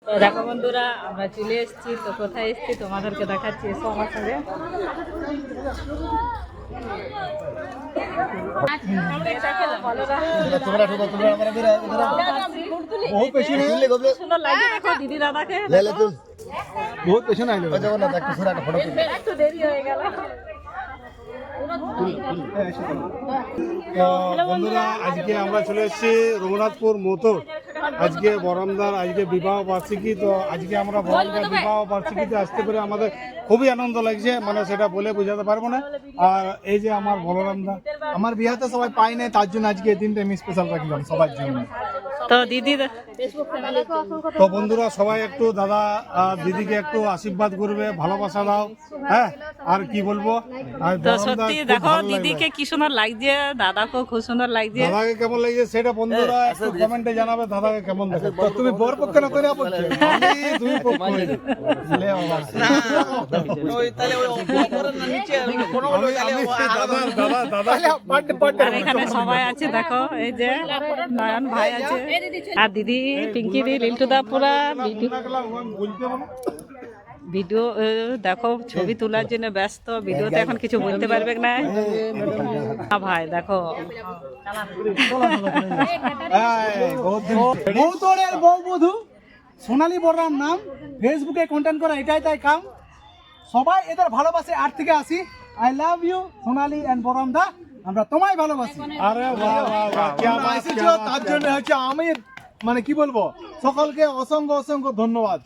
তো দেখো বন্ধুরা, আমরা চলে এসেছি। তো কোথায় এসেছি তোমাদেরকে দেখাচ্ছি, এসো আমার সঙ্গে। দিদি দাদাকে বহুত পেছনে আইলো একটু দেরি হয়ে গেল। বন্ধুরা, আজকে আমরা চলে এসেছি রঘুনাথপুর মোতর। আজকে বরমদার আজকে বিবাহ বার্ষিকী। তো আজকে আমরা বরমদার বিবাহ বার্ষিকীতে আসতে পেরে আমাদের খুবই আনন্দ লাগছে, মানে সেটা বলে বোঝাতে পারবো না। আর এই যে আমার বলরামদা, আমার বিয়াতে সবাই পাই নাই, তার জন্য আজকে এই দিনটা আমি স্পেশাল রাখলাম সবার জন্য। তো দিদি তো বন্ধুরা, সবাই একটু দাদা আর দিদিকে একটু আশীর্বাদ করবে, ভালোবাসা দাও। হ্যাঁ, আর কি বলবো। আর তো সত্যি দেখো দিদিকে কি সুন্দর লাগছে, দাদাকেও খুব সুন্দর লাগছে। দাদাকে কেমন লাগছে সেটা বন্ধুরা একটু কমেন্টে জানাবে। দাদাকে কেমন লাগে। তুমি বর পক্ষে না করে আপত্তি তুমি পক্ষে লে বাবা ওই তাহলে ওই বরের না নিচে কোন বলো দাদা দাদা আর এখানে সবাই আছে দেখো, এই যে নয়ন ভাই আছে আর দিদি পিঙ্কি দি লিল্টুদা পুরা ভিডিও দেখো, ছবি তোলার জন্য ব্যস্ত। ভিডিওতে এখন কিছু বলতে পারবে না ভাই। দেখো মৌতরের বৌবধূ সোনালী বড়রাম নাম, ফেসবুকে কন্টেন্ট করা এটাই তাই কাম। সবাই এদের ভালোবাসে 8 থেকে 80। I love you Sonali and বড়রাম দা, আমরা তোমায় ভালোবাসি। আরে বাহ বাহ বাহ, কি বাত এসেছো তার জন্য হচ্ছে আমি মানে কি বলবো, সকলকে অসংখ্য অসংখ্য ধন্যবাদ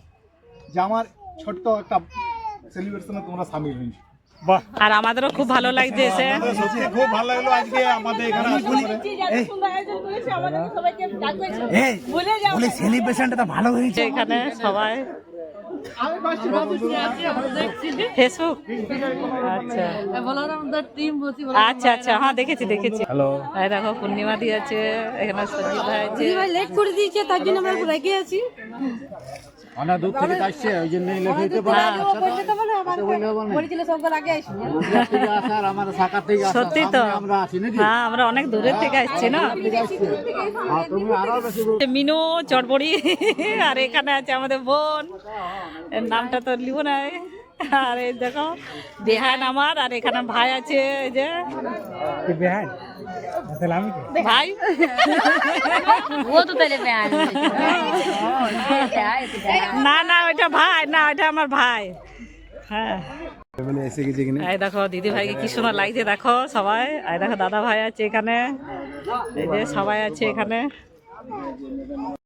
যে আমার ছোট্ট একটা সেলিব্রেশনে তোমরা শামিল হয়েছো। বাহ, আর আমাদেরও খুব ভালো লাগছে এসে। আমাদের সত্যি খুব ভালো লাগলো আজকে আমাদের এখানে আসতে পেরে। সেলিব্রেশনটা তো ভালো হয়েছে এখানে সবাই ফেসবুক। আচ্ছা আচ্ছা আচ্ছা, হ্যাঁ দেখেছি দেখেছি। হ্যালো, এই দেখো পূর্ণিমা দি আছে এখানে, সঞ্জিত ভাই আছে। লেট করে দিয়েছে তার জন্য আমরা রেখে আছি। অনেক দূর থেকে আসছে, ওই জন্যই লেগে যেতে পারে। সত্যি তো, হ্যাঁ আমরা অনেক দূরের থেকে আসছি না। মিনু চটবড়ি আর এখানে আছে আমাদের বোন, এর নামটা তো লিব না। আর এই দেখো বেহান আমার, আর এখানে ভাই আছে, এই যে ভাই ও তো তাহলে না না ওইটা ভাই না, ওইটা আমার ভাই। হ্যাঁ এই দেখো দিদি ভাইকে কি সুন্দর লাগছে দেখো সবাই। এই দেখো দাদা ভাই আছে এখানে, এই যে সবাই আছে এখানে।